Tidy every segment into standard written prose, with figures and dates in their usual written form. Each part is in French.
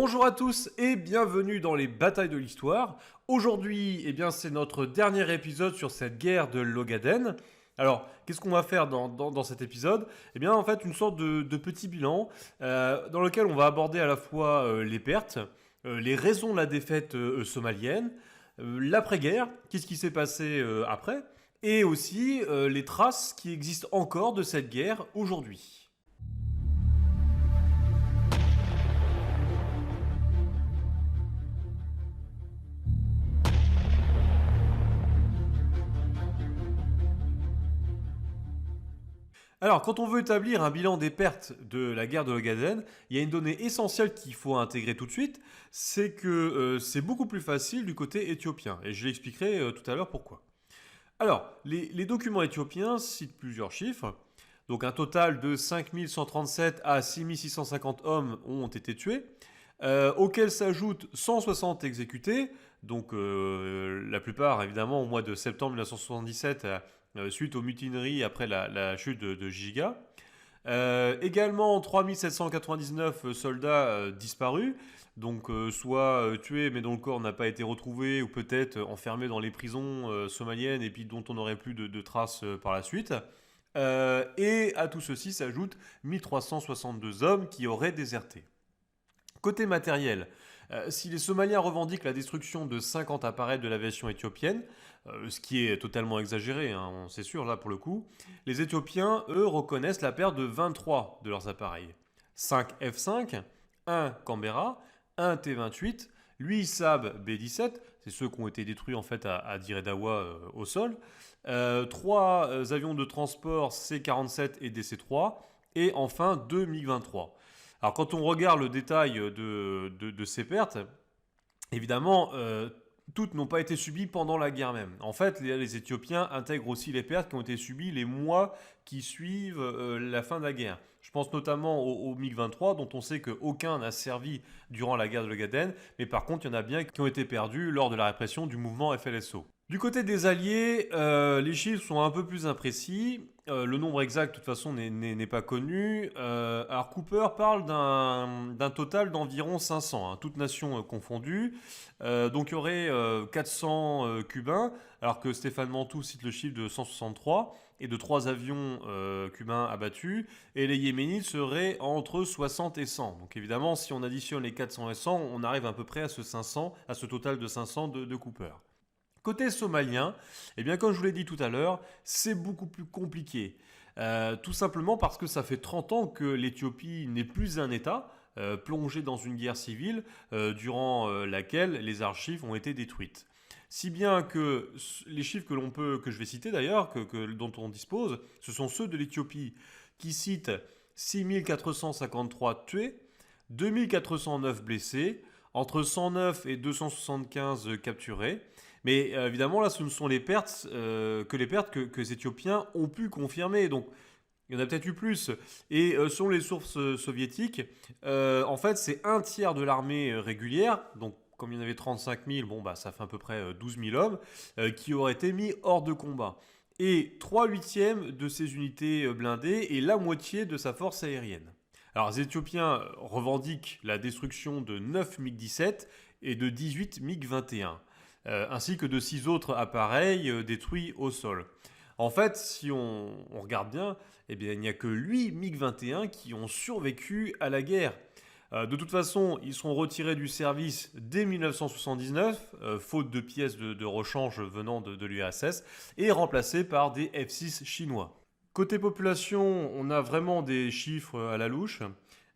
Bonjour à tous et bienvenue dans les batailles de l'histoire. Aujourd'hui, c'est notre dernier épisode sur cette guerre de l'Ogaden. Alors, qu'est-ce qu'on va faire dans cet épisode ? En fait, une sorte de petit bilan dans lequel on va aborder à la fois les pertes, les raisons de la défaite somalienne, l'après-guerre, qu'est-ce qui s'est passé après, et aussi les traces qui existent encore de cette guerre aujourd'hui. Alors, quand on veut établir un bilan des pertes de la guerre de l'Ogaden, il y a une donnée essentielle qu'il faut intégrer tout de suite, c'est que c'est beaucoup plus facile du côté éthiopien. Et je l'expliquerai tout à l'heure pourquoi. Alors, les documents éthiopiens citent plusieurs chiffres. Donc, un total de 5137 à 6650 hommes ont été tués, auxquels s'ajoutent 160 exécutés. Donc, la plupart, évidemment, au mois de septembre 1977, suite aux mutineries après la chute de Giga. Également 3799 soldats disparus, donc soit tués mais dont le corps n'a pas été retrouvé, ou peut-être enfermés dans les prisons somaliennes et puis dont on n'aurait plus de traces par la suite. Et à tout ceci s'ajoutent 1362 hommes qui auraient déserté. Côté matériel, si les Somaliens revendiquent la destruction de 50 appareils de l'aviation éthiopienne, ce qui est totalement exagéré, c'est sûr là pour le coup, les Éthiopiens, eux, reconnaissent la perte de 23 de leurs appareils. 5 F-5, 1 Canberra, 1 T-28, 8 Saab B-17, c'est ceux qui ont été détruits en fait à Dire Dawa au sol, 3 avions de transport C-47 et DC-3, et enfin 2 MiG-23. Alors quand on regarde le détail de ces pertes, évidemment, toutes n'ont pas été subies pendant la guerre même. En fait, les Éthiopiens intègrent aussi les pertes qui ont été subies les mois qui suivent la fin de la guerre. Je pense notamment au MiG-23, dont on sait qu'aucun n'a servi durant la guerre de l'Ogaden, mais par contre, il y en a bien qui ont été perdus lors de la répression du mouvement FLSO. Du côté des Alliés, les chiffres sont un peu plus imprécis. Le nombre exact, de toute façon, n'est pas connu. Alors, Cooper parle d'un total d'environ 500, toutes nations confondues. Donc, il y aurait 400 Cubains, alors que Stéphane Mantoux cite le chiffre de 163, et de 3 avions cubains abattus. Et les Yéménites seraient entre 60 et 100. Donc, évidemment, si on additionne les 400 et 100, on arrive à peu près à ce total de 500 de Cooper. Côté somalien, comme je vous l'ai dit tout à l'heure, c'est beaucoup plus compliqué. Tout simplement parce que ça fait 30 ans que l'Éthiopie n'est plus un État, plongé dans une guerre civile, durant laquelle les archives ont été détruites. Si bien que les chiffres que je vais citer d'ailleurs, dont on dispose, ce sont ceux de l'Éthiopie, qui citent 6453 tués, 2409 blessés, entre 109 et 275 capturés. Mais évidemment, là, ce ne sont les pertes que les Éthiopiens ont pu confirmer. Donc, il y en a peut-être eu plus. Et selon les sources soviétiques, en fait, c'est un tiers de l'armée régulière, donc comme il y en avait 35 000, ça fait à peu près 12 000 hommes, qui auraient été mis hors de combat. Et 3/8 de ces unités blindées et la moitié de sa force aérienne. Alors, les Éthiopiens revendiquent la destruction de 9 MiG-17 et de 18 MiG-21. Ainsi que de 6 autres appareils détruits au sol. En fait, si on regarde bien, il n'y a que 8 MiG-21 qui ont survécu à la guerre. De toute façon, ils seront retirés du service dès 1979, faute de pièces de rechange venant de l'URSS, et remplacés par des F-6 chinois. Côté population, on a vraiment des chiffres à la louche.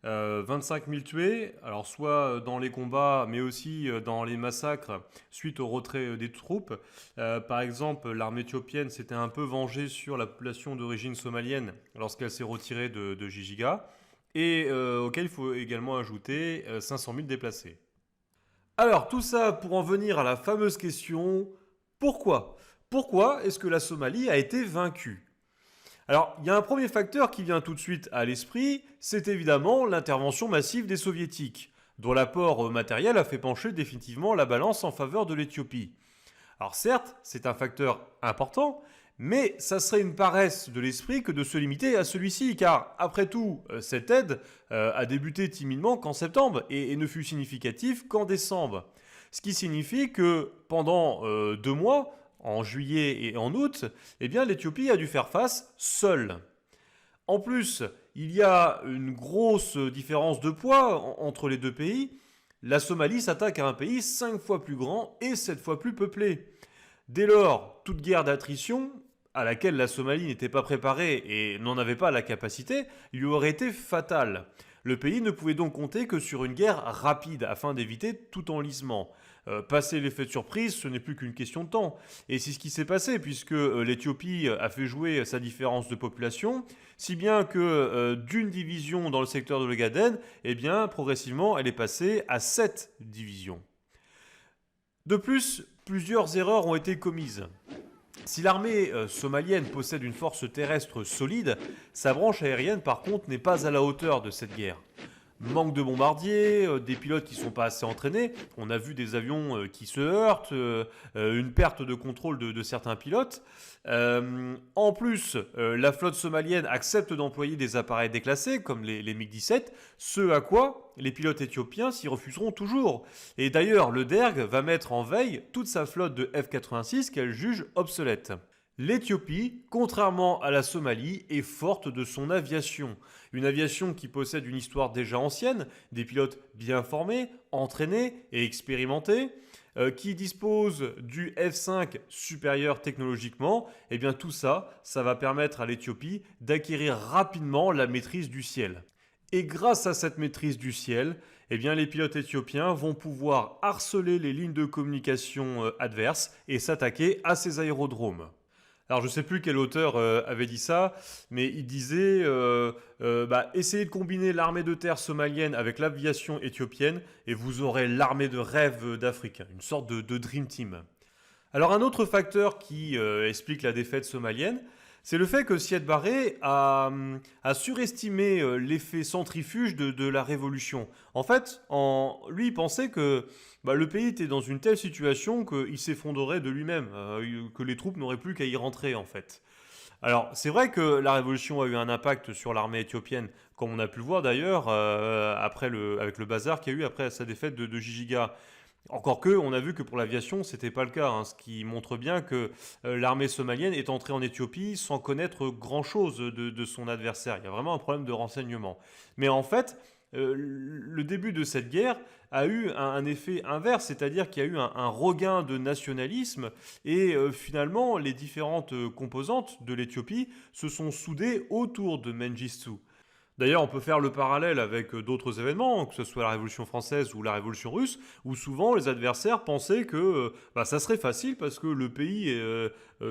25 000 tués, alors soit dans les combats, mais aussi dans les massacres suite au retrait des troupes. Par exemple, l'armée éthiopienne s'était un peu vengée sur la population d'origine somalienne lorsqu'elle s'est retirée de Giga, et auquel il faut également ajouter 500 000 déplacés. Alors, tout ça pour en venir à la fameuse question, pourquoi ? Pourquoi est-ce que la Somalie a été vaincue ? Alors, il y a un premier facteur qui vient tout de suite à l'esprit, c'est évidemment l'intervention massive des Soviétiques, dont l'apport matériel a fait pencher définitivement la balance en faveur de l'Éthiopie. Alors certes, c'est un facteur important, Mais ça serait une paresse de l'esprit que de se limiter à celui-ci, car après tout, cette aide a débuté timidement qu'en septembre et ne fut significative qu'en décembre. Ce qui signifie que pendant 2 mois, en juillet et en août, eh bien l'Éthiopie a dû faire face seule. En plus, il y a une grosse différence de poids entre les deux pays. La Somalie s'attaque à un pays 5 fois plus grand et 7 fois plus peuplé. Dès lors, toute guerre d'attrition, à laquelle la Somalie n'était pas préparée et n'en avait pas la capacité, lui aurait été fatale. Le pays ne pouvait donc compter que sur une guerre rapide afin d'éviter tout enlisement. Passer l'effet de surprise, ce n'est plus qu'une question de temps. Et c'est ce qui s'est passé, puisque l'Éthiopie a fait jouer sa différence de population, si bien que d'une division dans le secteur de l'Ogaden, eh bien, progressivement, elle est passée à 7 divisions. De plus, plusieurs erreurs ont été commises. Si l'armée somalienne possède une force terrestre solide, sa branche aérienne par contre n'est pas à la hauteur de cette guerre. Manque de bombardiers, des pilotes qui ne sont pas assez entraînés, on a vu des avions qui se heurtent, une perte de contrôle de certains pilotes. En plus, la flotte somalienne accepte d'employer des appareils déclassés comme les MiG-17, ce à quoi les pilotes éthiopiens s'y refuseront toujours. Et d'ailleurs, le DERG va mettre en veille toute sa flotte de F-86 qu'elle juge obsolète. L'Éthiopie, contrairement à la Somalie, est forte de son aviation. Une aviation qui possède une histoire déjà ancienne, des pilotes bien formés, entraînés et expérimentés, qui dispose du F-5 supérieur technologiquement. Et bien tout ça, ça va permettre à l'Éthiopie d'acquérir rapidement la maîtrise du ciel. Et grâce à cette maîtrise du ciel, eh bien les pilotes éthiopiens vont pouvoir harceler les lignes de communication adverses et s'attaquer à ces aérodromes. Alors je ne sais plus quel auteur avait dit ça, mais il disait essayez de combiner l'armée de terre somalienne avec l'aviation éthiopienne et vous aurez l'armée de rêve d'Afrique, une sorte de Dream Team. Alors un autre facteur qui explique la défaite somalienne, c'est le fait que Siad Barre a surestimé l'effet centrifuge de la révolution. En fait, lui, il pensait que le pays était dans une telle situation qu'il s'effondrerait de lui-même, que les troupes n'auraient plus qu'à y rentrer, en fait. Alors, c'est vrai que la révolution a eu un impact sur l'armée éthiopienne, comme on a pu le voir d'ailleurs avec le bazar qu'il y a eu après sa défaite de Gijiga. Encore que, on a vu que pour l'aviation, c'était pas le cas, hein, ce qui montre bien que l'armée somalienne est entrée en Éthiopie sans connaître grand-chose de son adversaire. Il y a vraiment un problème de renseignement. Mais en fait, le début de cette guerre a eu un effet inverse, c'est-à-dire qu'il y a eu un regain de nationalisme et finalement, les différentes composantes de l'Éthiopie se sont soudées autour de Mengistu. D'ailleurs, on peut faire le parallèle avec d'autres événements, que ce soit la Révolution française ou la Révolution russe, où souvent les adversaires pensaient que ça serait facile parce que le pays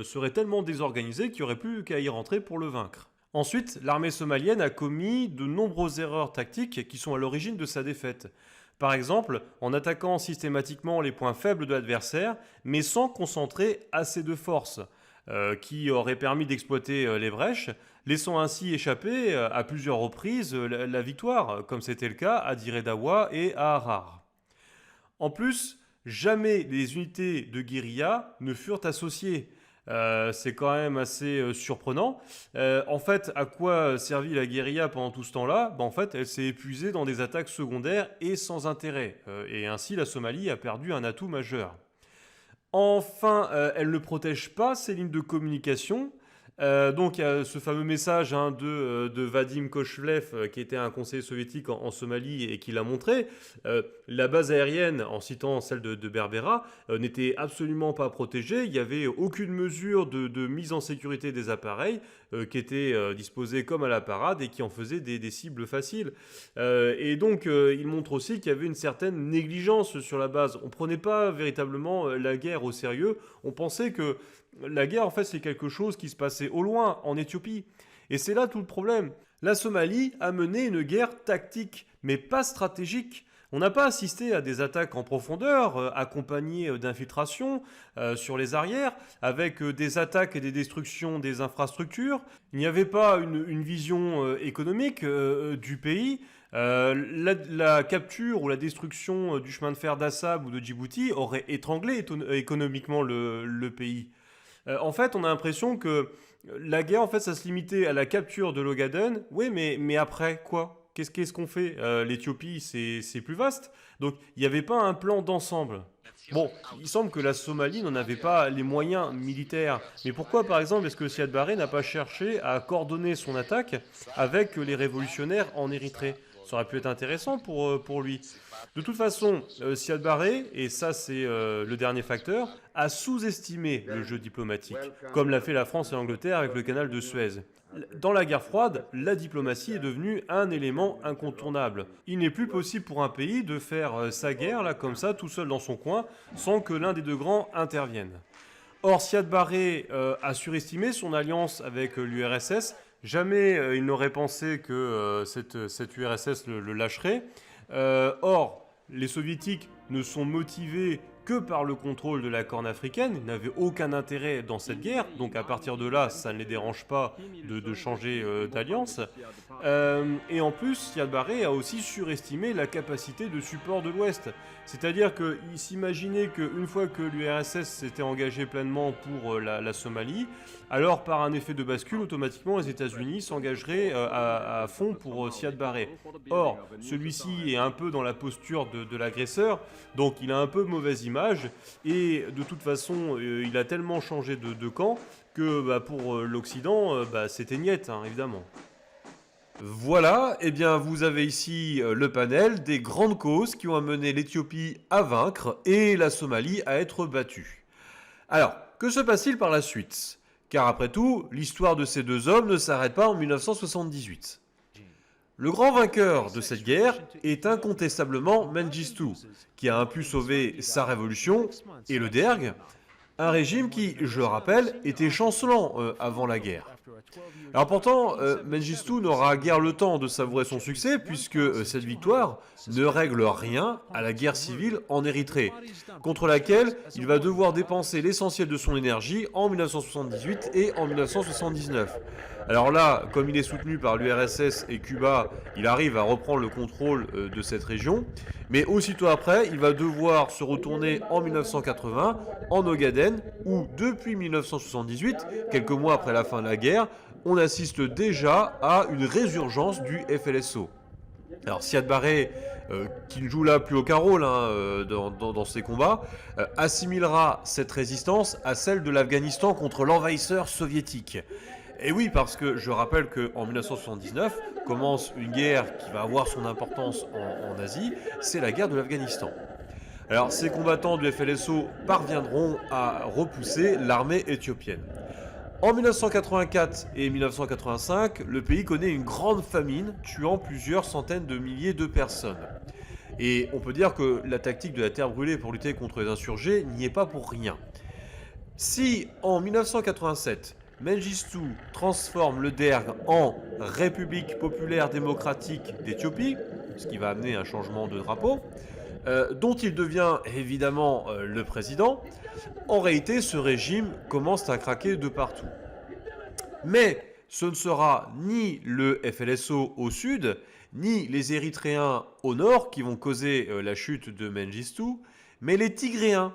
serait tellement désorganisé qu'il n'y aurait plus qu'à y rentrer pour le vaincre. Ensuite, l'armée somalienne a commis de nombreuses erreurs tactiques qui sont à l'origine de sa défaite. Par exemple, en attaquant systématiquement les points faibles de l'adversaire, mais sans concentrer assez de force, qui aurait permis d'exploiter les brèches, laissant ainsi échapper à plusieurs reprises la victoire, comme c'était le cas à Dire Dawa et à Harar. En plus, jamais les unités de guérilla ne furent associées. C'est quand même assez surprenant. En fait, à quoi servit la guérilla pendant tout ce temps-là ? En fait, elle s'est épuisée dans des attaques secondaires et sans intérêt. Et ainsi, la Somalie a perdu un atout majeur. Enfin, elle ne protège pas ses lignes de communication. Donc il y a ce fameux message de Vadim Kochlev, qui était un conseiller soviétique en Somalie et qui l'a montré. La base aérienne, en citant celle de Berbera, n'était absolument pas protégée. Il n'y avait aucune mesure de mise en sécurité des appareils qui étaient disposés comme à la parade et qui en faisaient des cibles faciles. Et donc il montre aussi qu'il y avait une certaine négligence sur la base. On ne prenait pas véritablement la guerre au sérieux. On pensait que la guerre, en fait, c'est quelque chose qui se passait au loin, en Éthiopie. Et c'est là tout le problème. La Somalie a mené une guerre tactique, mais pas stratégique. On n'a pas assisté à des attaques en profondeur, accompagnées d'infiltrations sur les arrières, avec des attaques et des destructions des infrastructures. Il n'y avait pas une vision économique du pays. La capture ou la destruction du chemin de fer d'Assab ou de Djibouti aurait étranglé économiquement le pays. En fait, on a l'impression que la guerre, en fait, ça se limitait à la capture de l'Ogaden. Oui, mais après, quoi? Qu'est-ce qu'on fait? L'Éthiopie, c'est plus vaste. Donc, il n'y avait pas un plan d'ensemble. Bon, il semble que la Somalie n'en avait pas les moyens militaires. Mais pourquoi, par exemple, est-ce que Siad Barré n'a pas cherché à coordonner son attaque avec les révolutionnaires en Érythrée? Ça aurait pu être intéressant pour lui. De toute façon, Siad Barré, et ça c'est le dernier facteur, a sous-estimé le jeu diplomatique, comme l'a fait la France et l'Angleterre avec le canal de Suez. Dans la guerre froide, la diplomatie est devenue un élément incontournable. Il n'est plus possible pour un pays de faire sa guerre, là, comme ça, tout seul dans son coin, sans que l'un des deux grands intervienne. Or, Siad Barré a surestimé son alliance avec l'URSS. Jamais il n'aurait pensé que cette URSS le lâcherait. Or, les soviétiques ne sont motivés que par le contrôle de la Corne africaine, ils n'avaient aucun intérêt dans cette guerre, donc à partir de là, ça ne les dérange pas de changer d'alliance. Et en plus, Siad Barré a aussi surestimé la capacité de support de l'Ouest. C'est-à-dire qu'il s'imaginait qu'une fois que l'URSS s'était engagée pleinement pour la Somalie, alors par un effet de bascule, automatiquement les États-Unis s'engageraient à fond pour Siad Barré. Or, celui-ci est un peu dans la posture de l'agresseur, donc il a un peu mauvaise image, et de toute façon, il a tellement changé de camp que pour l'Occident, c'était niette, hein, évidemment. Voilà, eh bien vous avez ici le panel des grandes causes qui ont amené l'Éthiopie à vaincre et la Somalie à être battue. Alors, que se passe-t-il par la suite? Car après tout, l'histoire de ces deux hommes ne s'arrête pas en 1978. Le grand vainqueur de cette guerre est incontestablement Mengistu, qui a pu sauver sa révolution et le Derg, un régime qui, je le rappelle, était chancelant avant la guerre. Alors pourtant, Mengistu n'aura guère le temps de savourer son succès puisque cette victoire ne règle rien à la guerre civile en Érythrée, contre laquelle il va devoir dépenser l'essentiel de son énergie en 1978 et en 1979. Alors là, comme il est soutenu par l'URSS et Cuba, il arrive à reprendre le contrôle de cette région, mais aussitôt après, il va devoir se retourner en 1980 en Ogaden, où depuis 1978, quelques mois après la fin de la guerre, on assiste déjà à une résurgence du FLSO. Alors Siad Barré, qui ne joue là plus aucun rôle dans ces combats, assimilera cette résistance à celle de l'Afghanistan contre l'envahisseur soviétique. Et oui, parce que je rappelle qu'en 1979 commence une guerre qui va avoir son importance en Asie, c'est la guerre de l'Afghanistan. Alors ces combattants du FLSO parviendront à repousser l'armée éthiopienne. En 1984 et 1985, le pays connaît une grande famine, tuant plusieurs centaines de milliers de personnes. Et on peut dire que la tactique de la terre brûlée pour lutter contre les insurgés n'y est pas pour rien. Si en 1987, Mengistu transforme le Derg en République populaire démocratique d'Éthiopie, ce qui va amener un changement de drapeau, dont il devient évidemment le président, en réalité ce régime commence à craquer de partout. Mais ce ne sera ni le FLSO au sud, ni les Érythréens au nord qui vont causer la chute de Mengistu, mais les Tigréens,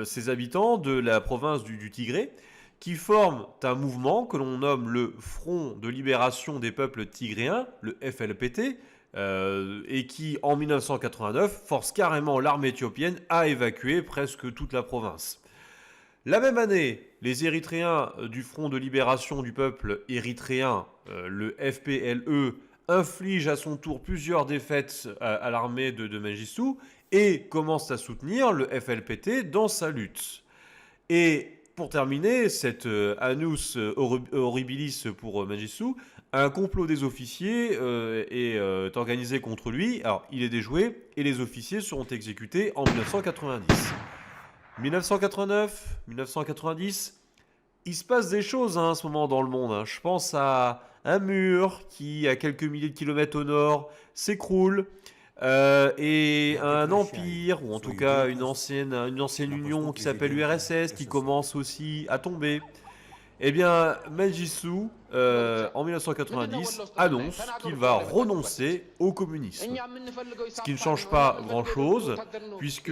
ces habitants de la province du Tigré, qui forment un mouvement que l'on nomme le Front de libération des peuples tigréens, le FLPT, et qui, en 1989, force carrément l'armée éthiopienne à évacuer presque toute la province. La même année, les Érythréens du Front de libération du peuple érythréen, le FPLE, infligent à son tour plusieurs défaites à l'armée de Mengistu et commencent à soutenir le FLPT dans sa lutte. Et pour terminer, cette annus horribilis pour Mengistu, un complot des officiers est organisé contre lui. Alors, il est déjoué et les officiers seront exécutés en 1990. 1989, 1990, il se passe des choses en ce moment dans le monde. Je pense à un mur qui, à quelques milliers de kilomètres au nord, s'écroule. Et un empire, ou en tout cas une ancienne union qui s'appelle l'URSS, qui commence aussi à tomber. Eh bien, Mengistu, en 1990, annonce qu'il va renoncer au communisme. Ce qui ne change pas grand-chose, puisque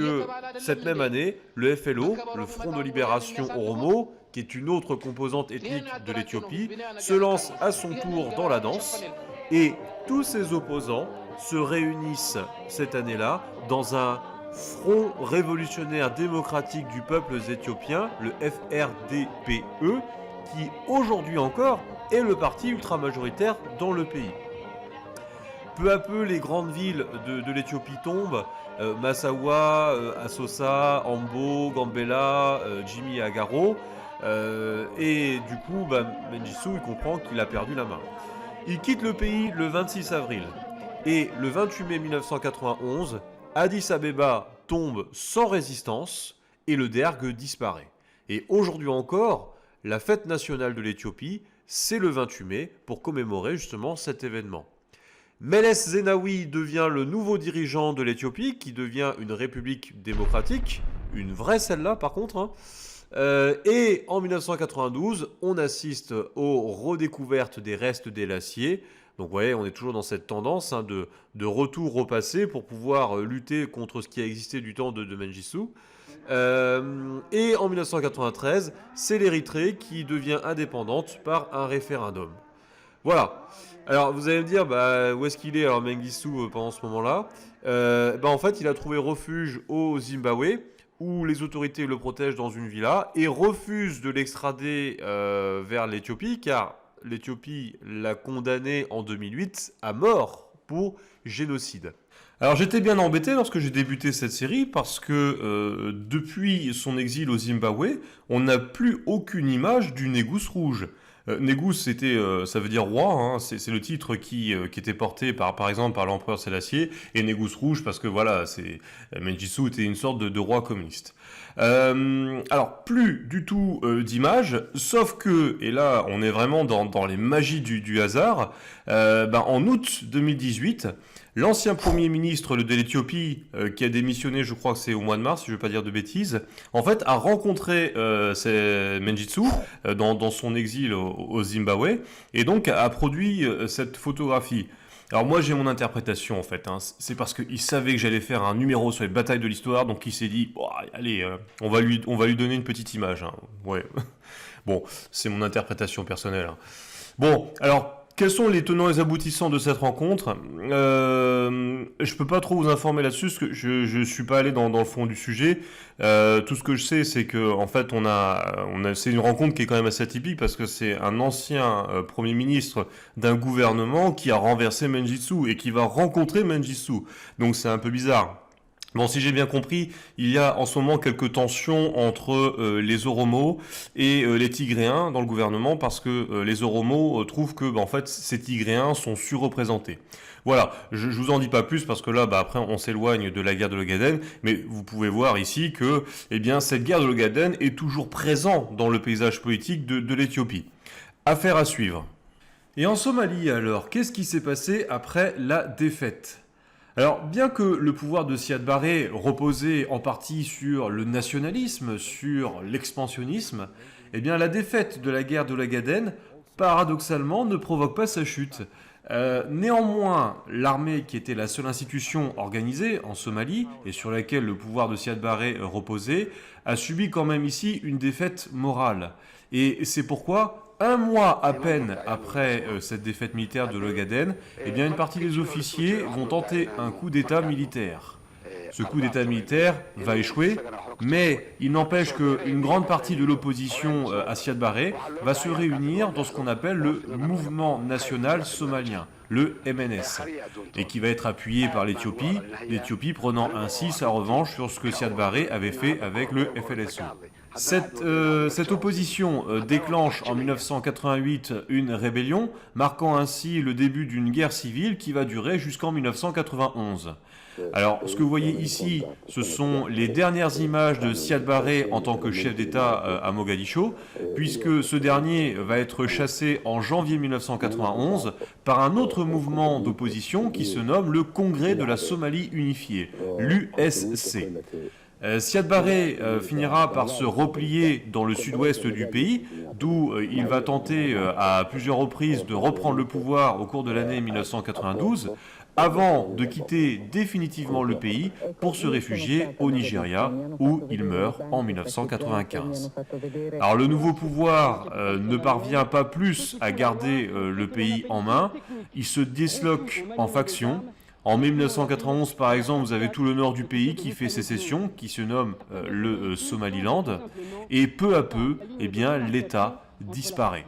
cette même année, le FLO, le Front de libération Oromo, qui est une autre composante ethnique de l'Éthiopie, se lance à son tour dans la danse et tous ses opposants se réunissent cette année-là dans un Front révolutionnaire démocratique du peuple éthiopien, le FRDPE, qui aujourd'hui encore est le parti ultramajoritaire dans le pays. Peu à peu, les grandes villes de l'Éthiopie tombent, Massawa, Assosa, Ambo, Gambela, Jimmy Agaro, et du coup, Mengistu il comprend qu'il a perdu la main. Il quitte le pays le 26 avril, et le 28 mai 1991, Addis Abeba tombe sans résistance et le derg disparaît. Et aujourd'hui encore, la fête nationale de l'Éthiopie, c'est le 28 mai pour commémorer justement cet événement. Meles Zenawi devient le nouveau dirigeant de l'Éthiopie, qui devient une république démocratique, une vraie celle-là par contre. Et en 1992, on assiste aux redécouvertes des restes des glaciers. Donc vous voyez, on est toujours dans cette tendance de retour au passé pour pouvoir lutter contre ce qui a existé du temps de Mengistu. Et en 1993, c'est l'Érythrée qui devient indépendante par un référendum. Voilà. Alors vous allez me dire, où est-ce qu'il est alors Mengistu pendant ce moment-là En fait, il a trouvé refuge au Zimbabwe, où les autorités le protègent dans une villa, et refusent de l'extrader vers l'Éthiopie, car l'Éthiopie l'a condamné en 2008 à mort pour génocide. Alors j'étais bien embêté lorsque j'ai débuté cette série parce que depuis son exil au Zimbabwe, on n'a plus aucune image du Négus rouge. Négus, ça veut dire roi, hein, c'est le titre qui était porté par exemple par l'empereur Sélassié, et Négus rouge parce que voilà, Mengistu était une sorte de roi communiste. Alors plus du tout d'images, sauf que, et là on est vraiment dans les magies du hasard, en août 2018, l'ancien Premier ministre de l'Éthiopie, qui a démissionné, je crois que c'est au mois de mars, si je ne veux pas dire de bêtises, en fait a rencontré Mengistu dans son exil au Zimbabwe, et donc a produit cette photographie. Alors moi j'ai mon interprétation en fait, hein. C'est parce qu'il savait que j'allais faire un numéro sur les batailles de l'histoire, donc il s'est dit, allez, on va lui donner une petite image. Hein. Ouais. Bon, c'est mon interprétation personnelle. Hein. Bon, alors... Quels sont les tenants et les aboutissants de cette rencontre ? Je peux pas trop vous informer là-dessus, parce que je suis pas allé dans le fond du sujet. Tout ce que je sais, c'est que en fait, c'est une rencontre qui est quand même assez atypique, parce que c'est un ancien Premier ministre d'un gouvernement qui a renversé Mengistu et qui va rencontrer Mengistu. Donc c'est un peu bizarre. Bon, si j'ai bien compris, il y a en ce moment quelques tensions entre les Oromos et les Tigréens dans le gouvernement, parce que les Oromos trouvent que en fait ces Tigréens sont surreprésentés. Voilà, je vous en dis pas plus parce que là, après on s'éloigne de la guerre de l'Ogaden, mais vous pouvez voir ici que cette guerre de l'Ogaden est toujours présente dans le paysage politique de l'Éthiopie. Affaire à suivre. Et en Somalie alors, qu'est-ce qui s'est passé après la défaite ? Alors, bien que le pouvoir de Siad Barre reposait en partie sur le nationalisme, sur l'expansionnisme, la défaite de la guerre de l'Ogaden, paradoxalement, ne provoque pas sa chute. Néanmoins, l'armée, qui était la seule institution organisée en Somalie, et sur laquelle le pouvoir de Siad Barre reposait, a subi quand même ici une défaite morale. Et c'est pourquoi... Un mois à peine après cette défaite militaire de l'Ogaden, une partie des officiers vont tenter un coup d'État militaire. Ce coup d'État militaire va échouer, mais il n'empêche qu'une grande partie de l'opposition à Siad Barre va se réunir dans ce qu'on appelle le Mouvement National Somalien, le MNS, et qui va être appuyé par l'Éthiopie prenant ainsi sa revanche sur ce que Siad Barre avait fait avec le FLSO. Cette opposition déclenche en 1988 une rébellion, marquant ainsi le début d'une guerre civile qui va durer jusqu'en 1991. Alors, ce que vous voyez ici, ce sont les dernières images de Siad Barre en tant que chef d'État à Mogadiscio, puisque ce dernier va être chassé en janvier 1991 par un autre mouvement d'opposition qui se nomme le Congrès de la Somalie unifiée, l'USC. Siad Barre finira par se replier dans le sud-ouest du pays, d'où il va tenter à plusieurs reprises de reprendre le pouvoir au cours de l'année 1992, avant de quitter définitivement le pays pour se réfugier au Nigeria, où il meurt en 1995. Alors le nouveau pouvoir ne parvient pas plus à garder le pays en main, il se disloque en factions. En mai 1991, par exemple, vous avez tout le nord du pays qui fait sécession, qui se nomme le Somaliland, et peu à peu, eh bien, l'État disparaît.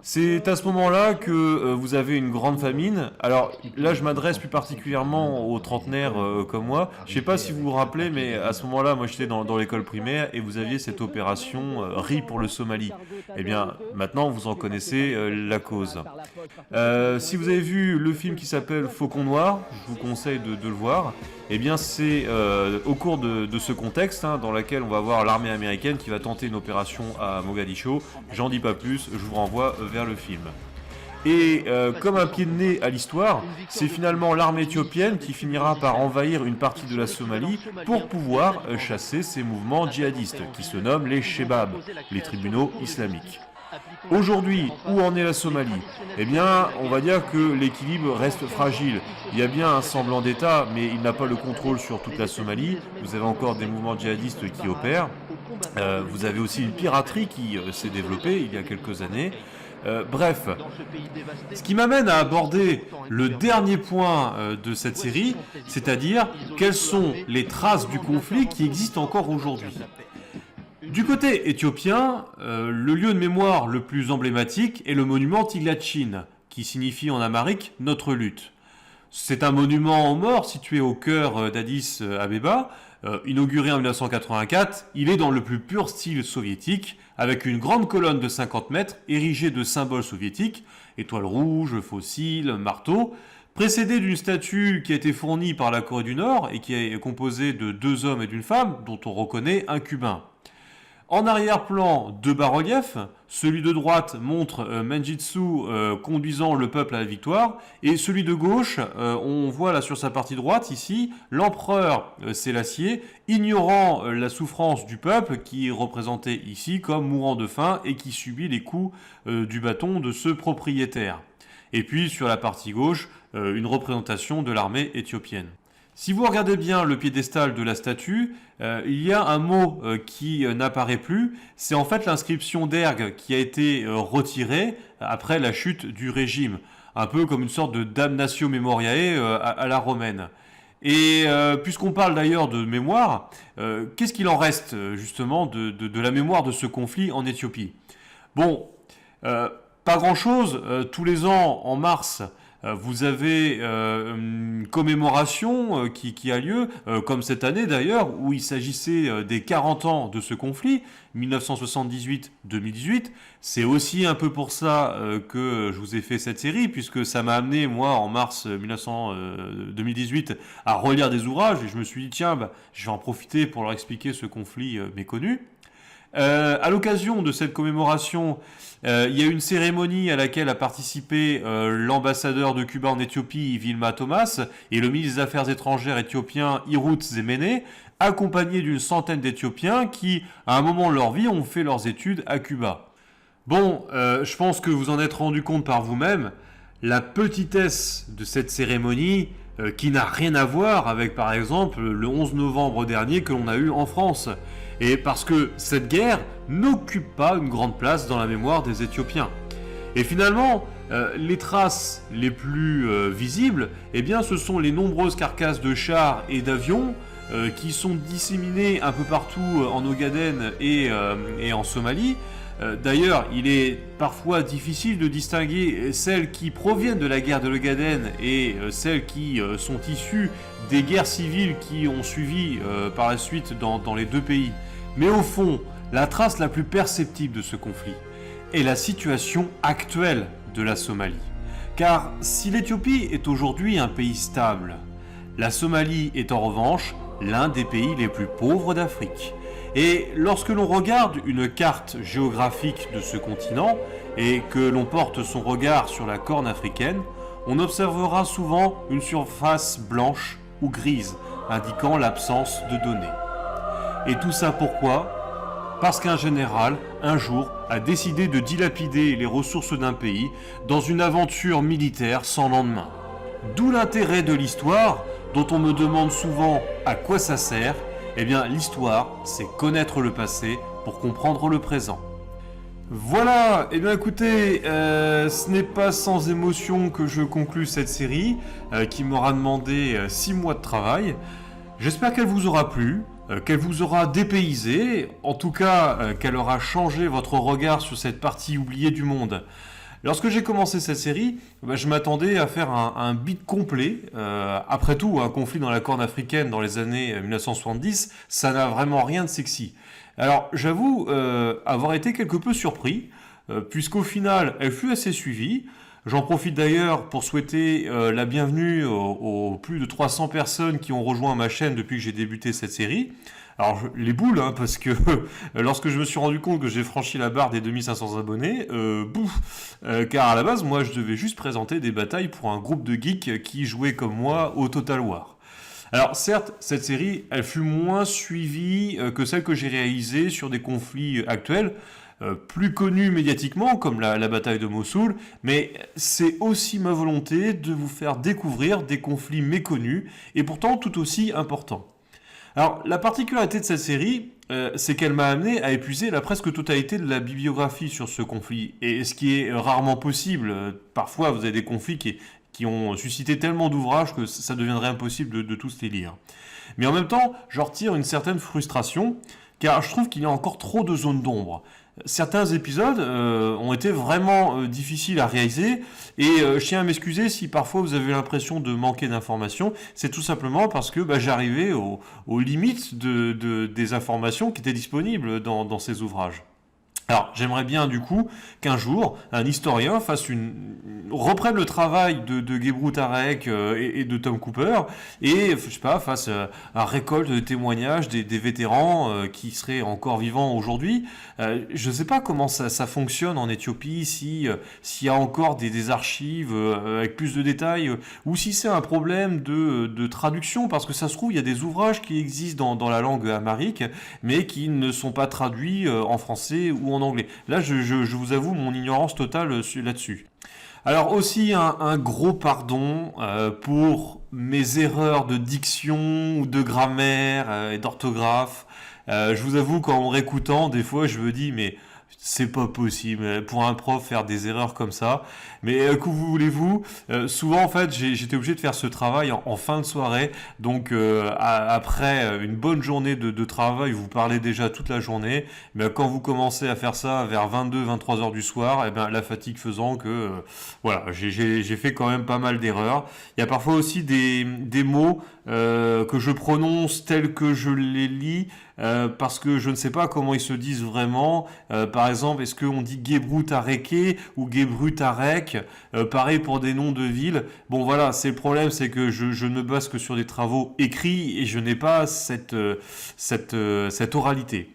C'est à ce moment-là que vous avez une grande famine. Alors là, je m'adresse plus particulièrement aux trentenaires comme moi. Je ne sais pas si vous vous rappelez, mais à ce moment-là, moi j'étais dans l'école primaire et vous aviez cette opération Riz pour le Somalie. Eh bien, maintenant, vous en connaissez la cause. Si vous avez vu le film qui s'appelle Faucon Noir, je vous conseille de le voir. Eh bien, c'est au cours de ce contexte dans lequel on va voir l'armée américaine qui va tenter une opération à Mogadiscio. J'en dis pas plus, je vous renvoie vers le film. Et comme un pied de nez à l'histoire, c'est finalement l'armée éthiopienne qui finira par envahir une partie de la Somalie pour pouvoir chasser ces mouvements djihadistes qui se nomment les Shebab, les tribunaux islamiques. Aujourd'hui, où en est la Somalie? Eh bien, on va dire que l'équilibre reste fragile. Il y a bien un semblant d'État, mais il n'a pas le contrôle sur toute la Somalie. Vous avez encore des mouvements djihadistes qui opèrent. Vous avez aussi une piraterie qui s'est développée il y a quelques années. Bref, ce qui m'amène à aborder le dernier point de cette série, c'est-à-dire quelles sont les traces du conflit qui existent encore aujourd'hui. Du côté éthiopien, le lieu de mémoire le plus emblématique est le monument Tiglatchin, qui signifie en amharique « notre lutte ». C'est un monument aux morts situé au cœur d'Addis Abeba, inauguré en 1984. Il est dans le plus pur style soviétique, avec une grande colonne de 50 mètres érigée de symboles soviétiques, étoiles rouges, fossiles, marteaux, précédé d'une statue qui a été fournie par la Corée du Nord et qui est composée de 2 hommes et d'une femme, dont on reconnaît un Cubain. En arrière-plan, 2 bas-reliefs. Celui de droite montre Mengistu conduisant le peuple à la victoire. Et celui de gauche, on voit là sur sa partie droite, ici, l'empereur Sélassié, ignorant la souffrance du peuple, qui est représenté ici comme mourant de faim et qui subit les coups du bâton de ce propriétaire. Et puis sur la partie gauche, une représentation de l'armée éthiopienne. Si vous regardez bien le piédestal de la statue, il y a un mot qui n'apparaît plus. C'est en fait l'inscription d'Ergue qui a été retirée après la chute du régime. Un peu comme une sorte de damnatio memoriae à la romaine. Et puisqu'on parle d'ailleurs de mémoire, qu'est-ce qu'il en reste justement de la mémoire de ce conflit en Éthiopie? Bon, pas grand-chose. Tous les ans, en mars, vous avez une commémoration qui a lieu, comme cette année d'ailleurs, où il s'agissait des 40 ans de ce conflit, 1978-2018. C'est aussi un peu pour ça que je vous ai fait cette série, puisque ça m'a amené, moi, en mars 2018, à relire des ouvrages, et je me suis dit, tiens, je vais en profiter pour leur expliquer ce conflit méconnu. À l'occasion de cette commémoration, il y a eu une cérémonie à laquelle a participé l'ambassadeur de Cuba en Éthiopie, Vilma Thomas, et le ministre des Affaires étrangères éthiopien, Hirut Zemene, accompagnés d'une centaine d'Éthiopiens qui, à un moment de leur vie, ont fait leurs études à Cuba. Bon, je pense que vous en êtes rendu compte par vous-même, la petitesse de cette cérémonie qui n'a rien à voir avec, par exemple, le 11 novembre dernier que l'on a eu en France. Et parce que cette guerre n'occupe pas une grande place dans la mémoire des Éthiopiens. Et finalement, les traces les plus visibles, eh bien, ce sont les nombreuses carcasses de chars et d'avions qui sont disséminées un peu partout en Ogaden et en Somalie. D'ailleurs, il est parfois difficile de distinguer celles qui proviennent de la guerre de l'Ogaden et celles qui sont issues des guerres civiles qui ont suivi par la suite dans les 2 pays. Mais au fond, la trace la plus perceptible de ce conflit est la situation actuelle de la Somalie. Car si l'Éthiopie est aujourd'hui un pays stable, la Somalie est en revanche l'un des pays les plus pauvres d'Afrique. Et lorsque l'on regarde une carte géographique de ce continent et que l'on porte son regard sur la corne africaine, on observera souvent une surface blanche ou grise, indiquant l'absence de données. Et tout ça pourquoi ? Parce qu'un général, un jour, a décidé de dilapider les ressources d'un pays dans une aventure militaire sans lendemain. D'où l'intérêt de l'histoire, dont on me demande souvent à quoi ça sert. Eh bien, l'histoire, c'est connaître le passé pour comprendre le présent. Voilà, eh bien écoutez, ce n'est pas sans émotion que je conclus cette série, qui m'aura demandé 6 mois de travail. J'espère qu'elle vous aura plu, qu'elle vous aura dépaysé, en tout cas qu'elle aura changé votre regard sur cette partie oubliée du monde. Lorsque j'ai commencé cette série, je m'attendais à faire un beat complet. Après tout, un conflit dans la Corne africaine dans les années 1970, ça n'a vraiment rien de sexy. Alors j'avoue avoir été quelque peu surpris, puisqu'au final, elle fut assez suivie. J'en profite d'ailleurs pour souhaiter la bienvenue aux plus de 300 personnes qui ont rejoint ma chaîne depuis que j'ai débuté cette série. Alors les boules, parce que lorsque je me suis rendu compte que j'ai franchi la barre des 2500 abonnés, car à la base, moi je devais juste présenter des batailles pour un groupe de geeks qui jouaient comme moi au Total War. Alors certes, cette série, elle fut moins suivie que celle que j'ai réalisée sur des conflits actuels, plus connus médiatiquement, comme la bataille de Mossoul, mais c'est aussi ma volonté de vous faire découvrir des conflits méconnus, et pourtant tout aussi importants. Alors, la particularité de cette série, c'est qu'elle m'a amené à épuiser la presque totalité de la bibliographie sur ce conflit, et ce qui est rarement possible. Parfois, vous avez des conflits qui ont suscité tellement d'ouvrages que ça deviendrait impossible de tous les lire. Mais en même temps, j'en retire une certaine frustration, car je trouve qu'il y a encore trop de zones d'ombre. Certains épisodes ont été vraiment difficiles à réaliser et je tiens à m'excuser si parfois vous avez l'impression de manquer d'informations. C'est tout simplement parce que j'arrivais aux limites des informations qui étaient disponibles dans ces ouvrages. Alors, j'aimerais bien du coup qu'un jour, un historien reprenne le travail de Gebru Tarek et de Tom Cooper et, je sais pas, fasse un récolte de témoignages des vétérans qui seraient encore vivants aujourd'hui. Je ne sais pas comment ça fonctionne en Éthiopie, s'il y a encore des archives avec plus de détails, ou si c'est un problème de traduction, parce que ça se trouve, il y a des ouvrages qui existent dans la langue amharique, mais qui ne sont pas traduits en français ou en anglais. Là, je vous avoue mon ignorance totale là-dessus. Alors aussi un gros pardon pour mes erreurs de diction ou de grammaire et d'orthographe. Je vous avoue qu'en me réécoutant, des fois je me dis mais c'est pas possible pour un prof faire des erreurs comme ça. Mais que voulez-vous, souvent en fait j'étais obligé de faire ce travail en fin de soirée. Donc après une bonne journée de travail, vous parlez déjà toute la journée. Mais quand vous commencez à faire ça vers 22-23 heures du soir, la fatigue faisant que voilà, j'ai fait quand même pas mal d'erreurs. Il y a parfois aussi des mots que je prononce tels que je les lis. Parce que je ne sais pas comment ils se disent vraiment. Par exemple, est-ce qu'on dit Gebru Tareke ou Gebru Tarek? Pareil pour des noms de villes. Bon voilà, c'est le problème, c'est que je ne me base que sur des travaux écrits et je n'ai pas cette oralité.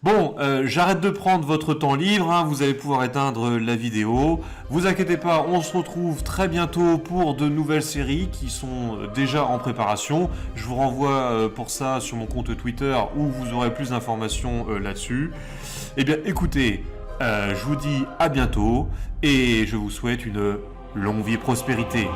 Bon, j'arrête de prendre votre temps libre, vous allez pouvoir éteindre la vidéo. Vous inquiétez pas, on se retrouve très bientôt pour de nouvelles séries qui sont déjà en préparation. Je vous renvoie pour ça sur mon compte Twitter où vous aurez plus d'informations là-dessus. Eh bien écoutez, je vous dis à bientôt et je vous souhaite une longue vie et prospérité.